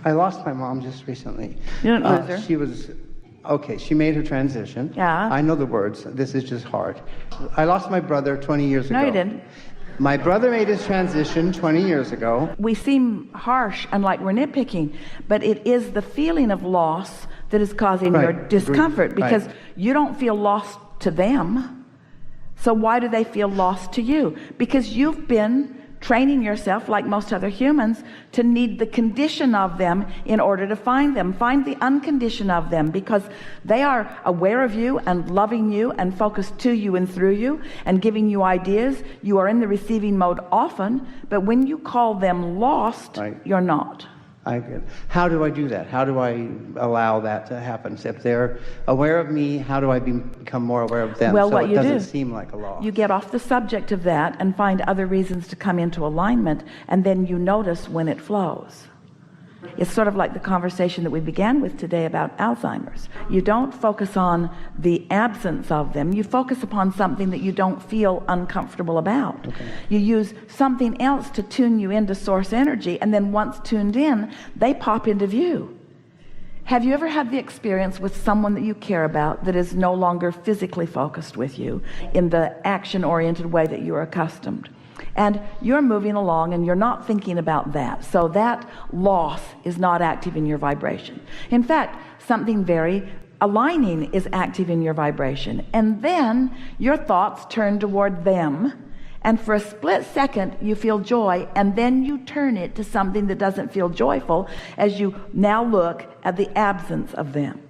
I lost my mom just recently. You didn't lose her. She was, okay, she made her transition. Yeah. I know the words. This is just hard. I lost my brother 20 years ago. No, you didn't. My brother made his transition 20 years ago. We seem harsh and like we're nitpicking, but it is the feeling of loss that is causing your discomfort, because you don't feel lost to them. So why do they feel lost to you? Because you've been training yourself, like most other humans, to need the condition of them in order to find them. Find the unconditioned of them, because they are aware of you and loving you and focused to you and through you and giving you ideas. You are in the receiving mode often, but when you call them lost, you're not. How do I do that? How do I allow that to happen? If they're aware of me, how do I become more aware of them? Well, so what you doesn't do, seem like a loss. You get off the subject of that and find other reasons to come into alignment, and then you notice when it flows. It's sort of like the conversation that we began with today about Alzheimer's. You don't focus on the absence of them. You focus upon something that you don't feel uncomfortable about. Okay. You use something else to tune you into source energy, and then once tuned in, they pop into view. Have you ever had the experience with someone that you care about that is no longer physically focused with you in the action-oriented way that you're accustomed? And you're moving along and you're not thinking about that. So that loss is not active in your vibration. In fact, something very aligning is active in your vibration. And then your thoughts turn toward them. And for a split second, you feel joy. And then you turn it to something that doesn't feel joyful as you now look at the absence of them.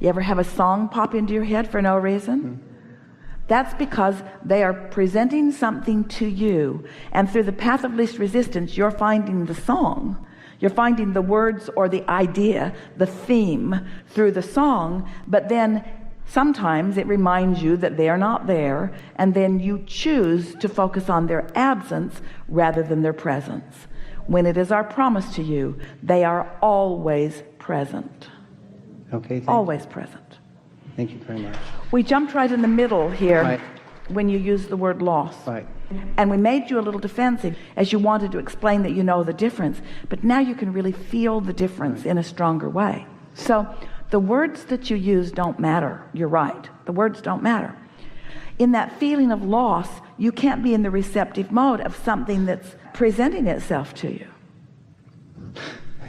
You ever have a song pop into your head for no reason? Mm-hmm. That's because they are presenting something to you, and through the path of least resistance, you're finding the song. You're finding the words or the idea, the theme through the song, but then sometimes it reminds you that they are not there, and then you choose to focus on their absence rather than their presence. When it is our promise to you, they are always present. Okay, always present. Thank you very much. We jumped right in the middle here when you used the word loss. And we made you a little defensive as you wanted to explain that you know the difference. But now you can really feel the difference in a stronger way. So the words that you use don't matter. You're right. The words don't matter. In that feeling of loss, you can't be in the receptive mode of something that's presenting itself to you.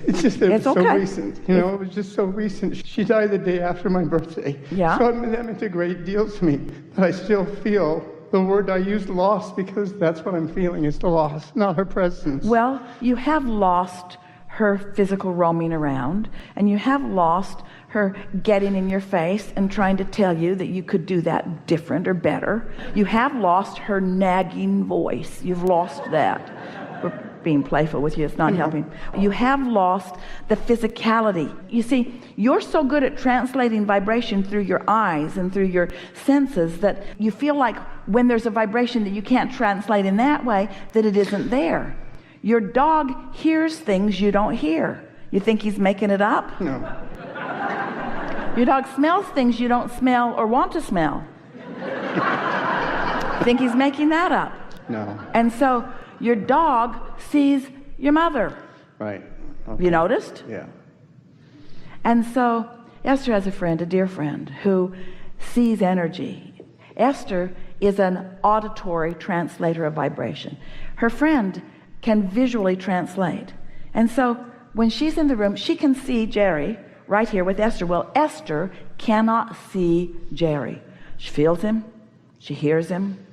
It's just that it was so recent, you know, it was just so recent. She died the day after my birthday. Yeah. So that meant a great deal to me. But I still feel the word I used, lost, because that's what I'm feeling, is the loss, not her presence. Well, you have lost her physical roaming around, and you have lost her getting in your face and trying to tell you that you could do that different or better. You have lost her nagging voice. You've lost that. We're being playful with you, it's not helping. You have lost the physicality. You see, you're so good at translating vibration through your eyes and through your senses that you feel like when there's a vibration that you can't translate in that way, that it isn't there. Your dog hears things you don't hear. You think he's making it up? No. Your dog smells things you don't smell or want to smell. You think he's making that up? No. And so your dog sees your mother. Right. Okay. You noticed? Yeah. And so Esther has a friend, a dear friend, who sees energy. Esther is an auditory translator of vibration. Her friend can visually translate. And so when she's in the room, she can see Jerry right here with Esther. Well, Esther cannot see Jerry. She feels him. She hears him.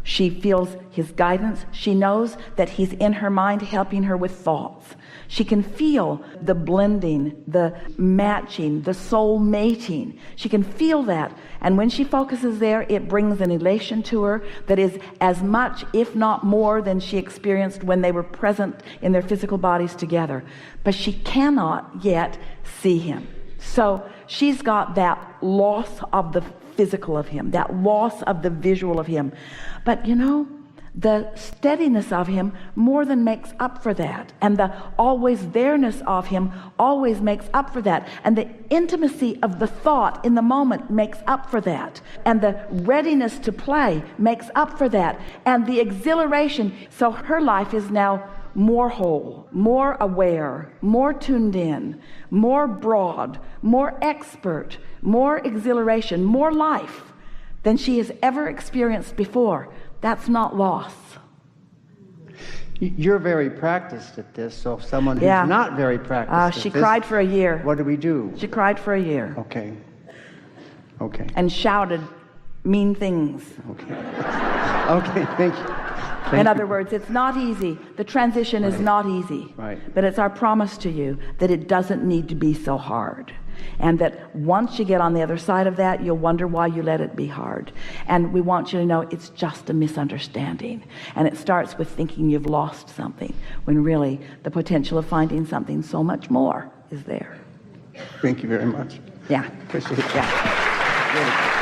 She feels his guidance. She knows that he's in her mind helping her with thoughts. She can feel the blending, the matching, the soul mating. She can feel that. And when she focuses there, it brings an elation to her that is as much, if not more, than she experienced when they were present in their physical bodies together. But she cannot yet see him. So she's got that loss of the physical of him, that loss of the visual of him. But you know, the steadiness of him more than makes up for that, and the always there-ness of him always makes up for that, and the intimacy of the thought in the moment makes up for that, and the readiness to play makes up for that, and the exhilaration. So her life is now more whole, more aware, more tuned in, more broad, more expert, more exhilaration, more life than she has ever experienced before. That's not loss. You're very practiced at this, so someone who's not very practiced she cried for a year. What do we do? She cried for a year. Okay. And shouted mean things. Okay, thank you. In other words, it's not easy. The transition is not easy. Right. But it's our promise to you that it doesn't need to be so hard. And that once you get on the other side of that, you'll wonder why you let it be hard. And we want you to know it's just a misunderstanding. And it starts with thinking you've lost something, when really the potential of finding something so much more is there. Thank you very much. Yeah. Appreciate it. Yeah. Good.